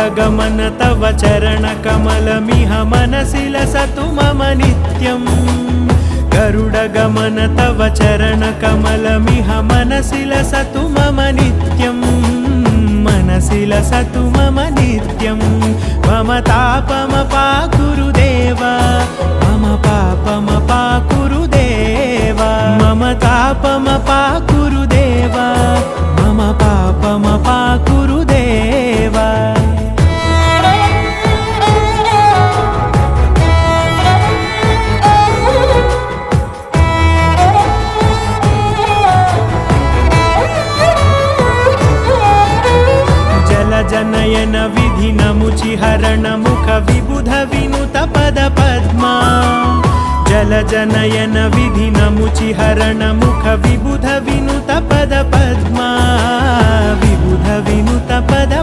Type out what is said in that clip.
गरुडगमन तव चरणकमलमिह मनसि लसतु मम नित्यम् गरुडगमन तव चरणकमलमिह मनसि लसतु मम नित्यम् मनसि लसतु मम नित्यम् मम तापमपाकुरुदेव मम पापमपाकुरुदेव मम तापमपाकुरुदेव मम पापमपाकुरुदेव जनयन विधिनमुचिहरण मुख विबुध विनुत पद पद्मा जल जनयन विधिनमुचिहरण मुख विबुध विनुत पद पद्मा विबुध विनुत पद